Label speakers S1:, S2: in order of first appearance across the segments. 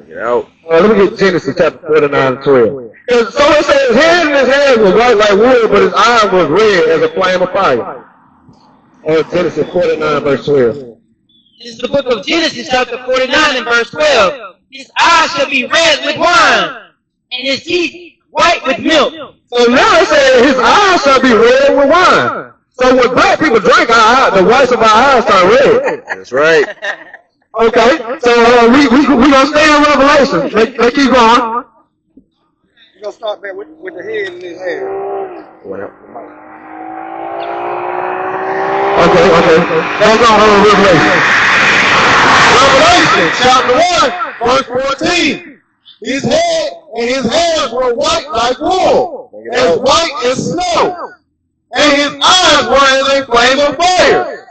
S1: Let me get Genesis chapter 49 and 12. So it says his head and his head was white like wool, but his eye was red as a flame of fire. Genesis 49 verse 12.
S2: This is the book of Genesis chapter 49 and verse 12. His eyes shall be red with wine, and his teeth white with milk.
S1: So now it says his eyes shall be red with wine. So when black people drink our eyes, the whites of our eyes turn red.
S3: That's right.
S1: Okay, so we gonna stay in Revelation. Let's keep going.
S4: You're gonna start there with the head and his hair.
S1: Okay. Let's go on Revelation.
S4: Revelation chapter 1, verse 14. His head and his hairs were white like wool, as white as snow, and his eyes were as a flame of fire,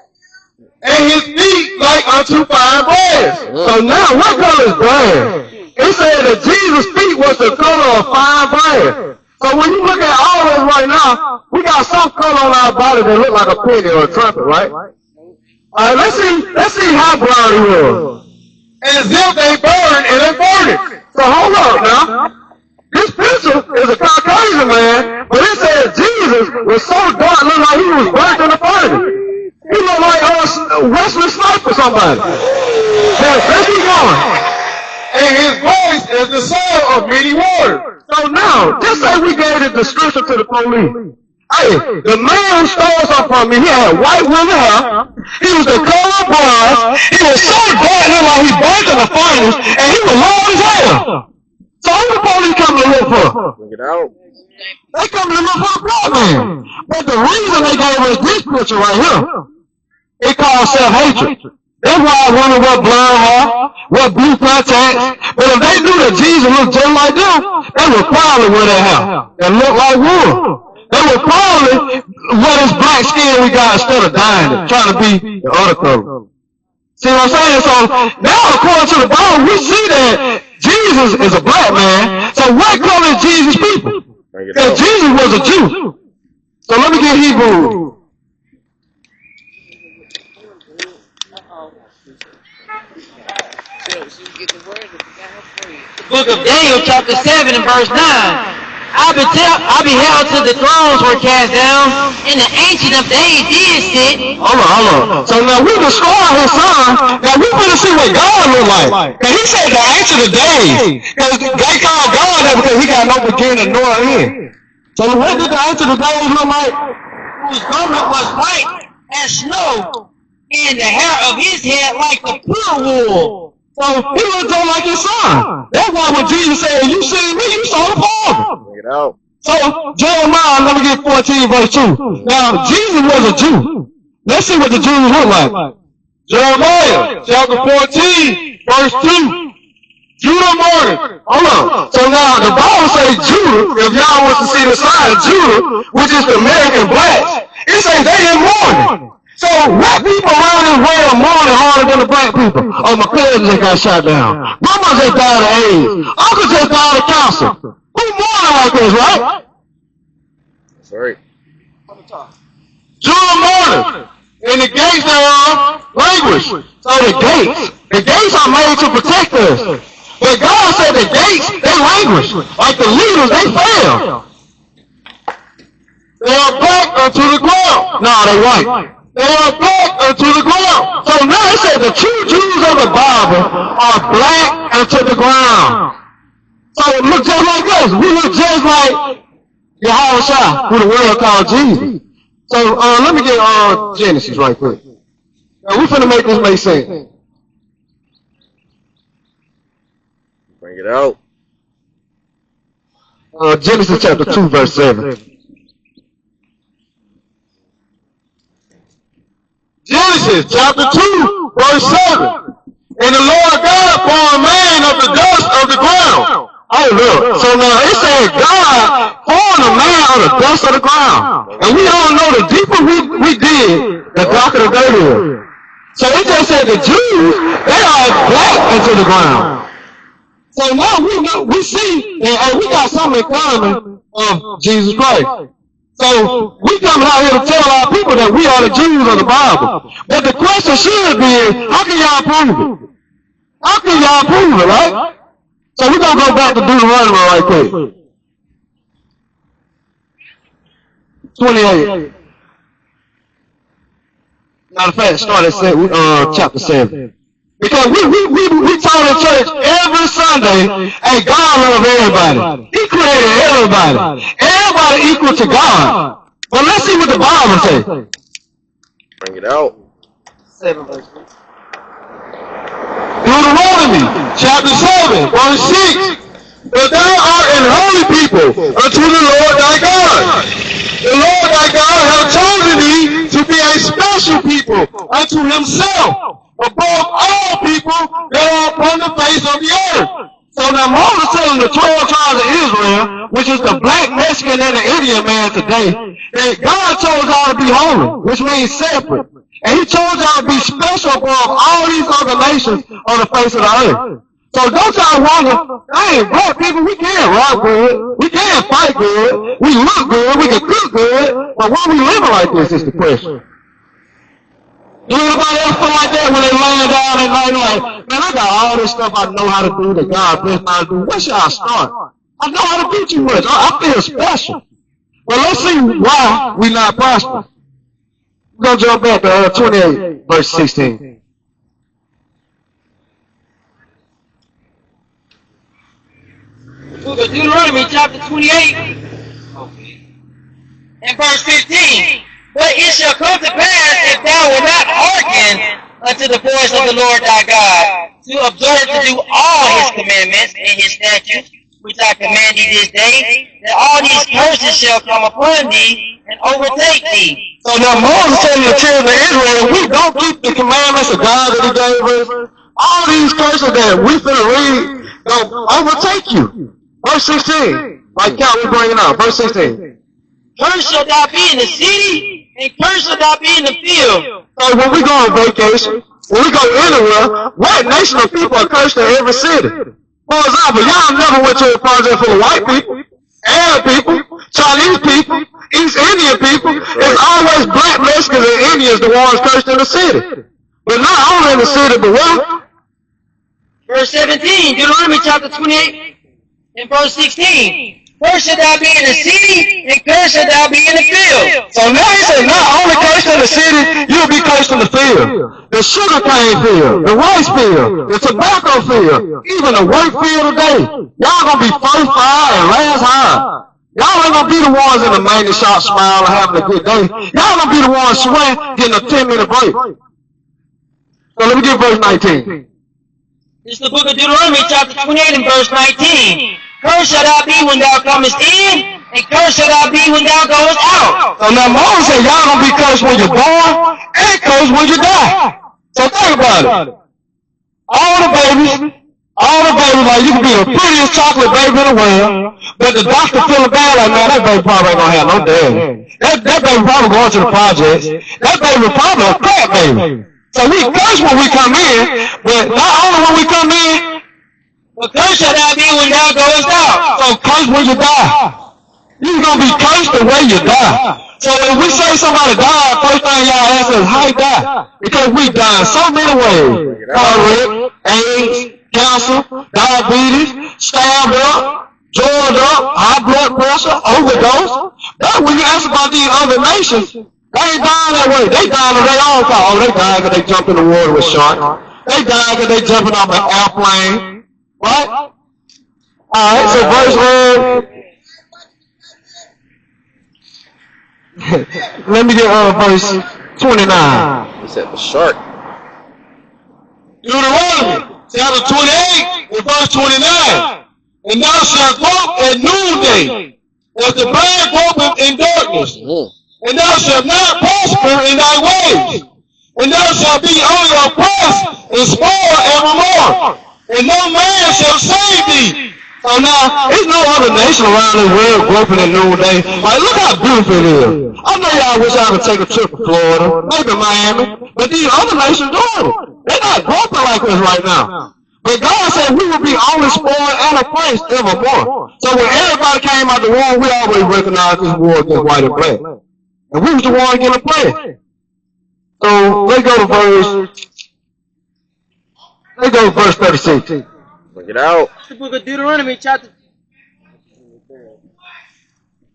S4: and his feet like unto fine brass.
S1: So now what color is brass? It said that Jesus' feet was the color of fine brass. So when you look at all of us right now, we got some color on our body that look like a penny or a trumpet, right? Alright, let's see how brown he was.
S4: As if they burned in a furnace.
S1: So hold up now. This picture is a Caucasian man, but it says Jesus was so dark, looked like he was burnt in a furnace. He looked like Wesley Snipes or somebody. Let's keep going.
S4: And his voice is the sound of many waters.
S1: So now, just say we gave the description to the police. Hey, the man who stole something from me, he had white woolly hair, he was the color of blood, he was so dark, he looked like he burnt in the furnace, and he was long as hell. So who the police come to look for?
S3: Bring it out.
S1: They come to look for the black man. But the reason they gave us this picture right here, it called self-hatred. That's why I wonder what blonde hair, what blue contacts. But if they knew that Jesus looked just like them, they would probably wear that hair and look like wool. They would probably wear this black skin we got instead of dyeing it, trying to be the other color. See what I'm saying? So now according to the Bible, we see that Jesus is a black man. So what color is Jesus' people? Because Jesus was a Jew. So let me get Hebrew.
S2: Book of Daniel chapter 7 and verse 9. I beheld till the thrones were cast down, and the Ancient of Days did sit.
S1: Hold on. So now we destroy his son. Now we want to see what God look like. And he said the Ancient of Days. Because they call God that because he got no beginning nor end. So what did the Ancient of Days look like?
S2: Whose garment was white as snow, and the hair of his head like the pure wool.
S1: So he looked just like his son. That's why when Jesus said, you see me, you saw the Father.
S3: Bring it out.
S1: So Jeremiah, let me get 14 verse 2. Now Jesus was a Jew. Let's see what the Jews look like.
S4: Jeremiah chapter 14, verse 2. Judah mourned.
S1: Hold on. So now the Bible says Judah, if y'all want to see the side of Judah, which is the American blacks, it says they in mourning. So white people around this world mourning harder than the black people. Oh, my cousin just got shot down. Mama just died of AIDS. Uncle just died of cancer. Who mourning like this, right?
S3: That's right.
S1: Judah mourning. And the gates thereof languish. So the gates are made to protect us. But God said the gates, they languish. Like the leaders, they fail.
S4: They are black unto the ground.
S1: No, they white.
S4: They are black unto the ground.
S1: So now it said the true Jews of the Bible are black unto the ground. So it look just like us. We look just like Yahushua, who the world called Jesus. So let me get Genesis right quick. Now we finna make this make sense.
S3: Bring it out.
S1: Genesis chapter 2 verse 7.
S4: Genesis chapter 2, verse 7. And the Lord God formed man of the dust of the ground.
S1: Oh, look. So now it said God formed a man of the dust of the ground. And we all know the deeper we dig, the darker the dirt is. So it just said the Jews, they are black into the ground. So now we see that we got something in common of Jesus Christ. So we coming out here to tell our people that we are the Jews of the Bible. But the question should be, how can y'all prove it? How can y'all prove it, right? So we're going to go back to Deuteronomy right quick. 28. Matter of fact, start at chapter 7. Because we taught in church every Sunday, hey, God loves everybody. He created everybody. Everybody equal to God. But let's see what the Bible says.
S3: Bring it out.
S2: 7 verse 6.
S4: Deuteronomy chapter 7, verse 6. But thou art an holy people unto the Lord thy God. The Lord thy God hath chosen thee to be a special people unto himself above all people that are upon the face of the earth.
S1: So now Moses telling the 12 tribes of Israel, which is the black, Mexican, and the Indian man today, that God chose y'all to be holy, which means separate. And he chose y'all to be special above all these other nations on the face of the earth. So don't y'all wonder, hey, black people, we can rock good, we can fight good, we look good, we can cook good, but why we living like this is the question. Do anybody else feel like that when they laying down at night like, man, I got all this stuff I know how to do that God bless me how to do. Where should I start? I know how to do too much. I feel special. Well, let's see why we not prosperous. We're going to jump back to 28, verse 16.
S2: Book of Deuteronomy chapter 28 and verse 15. But it shall come to pass, if thou wilt not hearken unto the voice of the Lord thy God, to observe to do all his commandments and his statutes, which I command thee this day, that all these curses shall come upon thee and overtake thee.
S1: So now Moses telling the children of Israel, if we don't keep the commandments of God that he gave us, all these curses that we finna read, they'll overtake you. Verse 16. Like Cal was bringing out. Verse 16.
S2: Cursed shall thou be in the city, and cursed shall thou be in the field.
S1: So when we go on vacation, when we go anywhere, what nation of people are cursed in every city? For example, y'all never went to a project full of white people, Arab people, Chinese people, East Indian people. It's always black, Mexicans, and Indians the ones cursed in the city. But not only in the city, but what?
S2: Verse 17, Deuteronomy chapter 28 and verse 16. Cursed shall thou be in the city, and cursed shall thou be in the field.
S1: So now he said, not only cursed in the city, you'll be cursed in the field. The sugarcane field, the rice field, the tobacco field, even the wheat field today. Y'all gonna be first high and last high. Y'all ain't gonna be the ones in the maintenance shop smiling, having a good day. Y'all gonna be the ones sweating, getting a 10-minute break. So let me get verse 19.
S2: This is the book of Deuteronomy chapter 28 and verse 19. Cursed shall thou be when thou comest in, and cursed shall thou be when thou goest out.
S1: So now Moses said, y'all gonna be cursed when you're born, and cursed when you die. So think about it. All the babies, like you can be the prettiest chocolate baby in the world, but the doctor feeling bad like, man, that baby probably ain't gonna have no daddy. That baby probably going to the projects. That baby probably a crap baby. So we curse when we come in, but not only when we come in,
S2: but cursed shall thou be when thou goest out.
S1: so curse when you die. You're going to be cursed the way you die. So if we say somebody died, first thing y'all ask us, how he died? Because we die in so many ways. Heart, AIDS, cancer, diabetes, stabbed up, joined up, high blood pressure, overdose. But when you ask about these other nations, they ain't dying that way. They dying of their own fault. Oh, they died because they jumped in the water with sharks. They died because they jumping off an airplane. Right? Alright, so verse let me get verse 29.
S3: He said the shark.
S4: Deuteronomy chapter 28 and verse 29. And thou shalt walk at noonday, as the bird gropeth in darkness. And thou shalt not prosper in thy ways. And thou shalt be on your oppressed and spoil evermore. And no man shall save thee.
S1: So now, there's no other nation around this world groping at noonday. Like, look how beautiful it is. I know y'all wish I could take a trip to Florida, maybe Miami, but these other nations doing it. They're not groping like us right now. But God said we would be only spoiled and oppressed evermore. So when everybody came out the war, we always recognized this war against white and black. And we was the one getting oppressed. So let's go to verse 36.
S3: Bring it out.
S2: It's the book of Deuteronomy, chapter.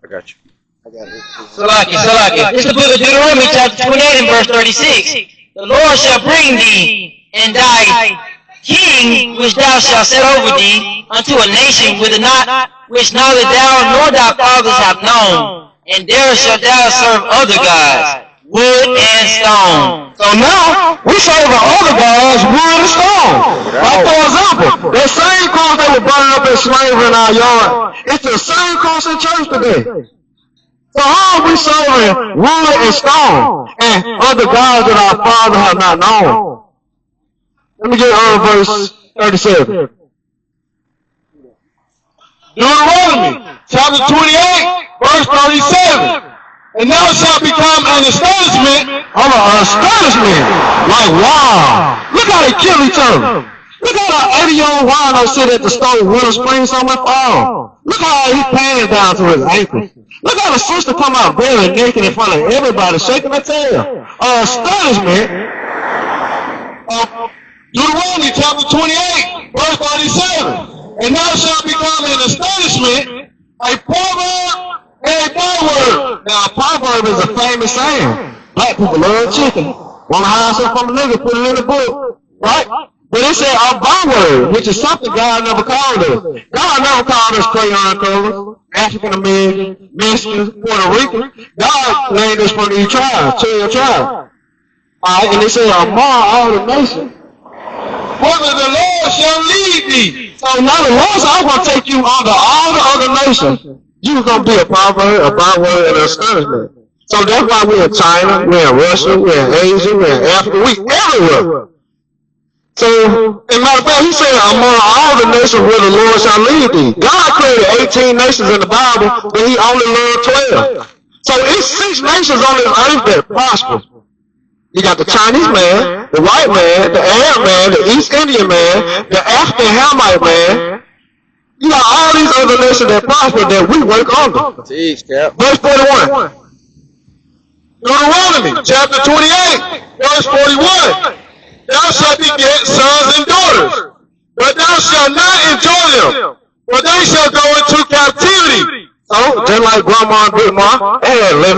S3: I got you.
S2: Salaki. It's the book of Deuteronomy, chapter 28 and verse 36. The Lord shall bring thee and thy king, which thou shalt set over thee, unto a nation which neither thou nor thy fathers have known, and there shalt thou serve other gods, wood and stone.
S1: So now, we serve other gods, wood and stone. Like for example, that same cross they were burning up in slavery in our yard, it's the same cross in church today. So how are we serving wood and stone and other gods that our fathers have not known? Let me get verse 37.
S4: Deuteronomy chapter 28, verse 37. And thou shalt become an astonishment.
S1: I'm an astonishment. Like, wow. Look how they kill each other. Look how an 80-year-old wino sit at the stove winter, spring, summer, fall. Look how he pants down to his ankles. Look how the sister come out bare naked in front of everybody, shaking her tail. Astonishment.
S4: Deuteronomy chapter 28, verse 37. And thou shalt become an astonishment, a proverb and a byword.
S1: Now, a proverb is a famous saying. Black people love chicken. Want to hide something from a nigga, put it in the book. Right? But it said a byword, which is something God never called us. God never called us crayon colors, African American, Mexicans, Puerto Rican. God named us from these tribes, 12 tribes. Alright, and it said among all the nations.
S4: Whether the Lord shall lead thee.
S1: So now the Lord said, I'm going to take you under all the other nations. You're going to be a proverb, a byword, and an astonishment. So that's why we're in China, we're in Russia, we're in Asia, we're in Africa, we're everywhere. So, in matter of fact, he said, among all the nations where the Lord shall lead thee. God created 18 nations in the Bible, but he only loved 12. So it's 6 nations on this earth that prosper. You got the Chinese man, the white man, the Arab man, the East Indian man, the African Hamite man. You got all these other nations that prosper that we work under.
S3: Teach, Cap.
S1: Verse 41.
S4: Deuteronomy chapter 28, verse 41. Thou shalt beget sons and daughters, but thou shalt not enjoy them, for they shall go into captivity.
S1: So, just like Grandma and Big Ma, they had 11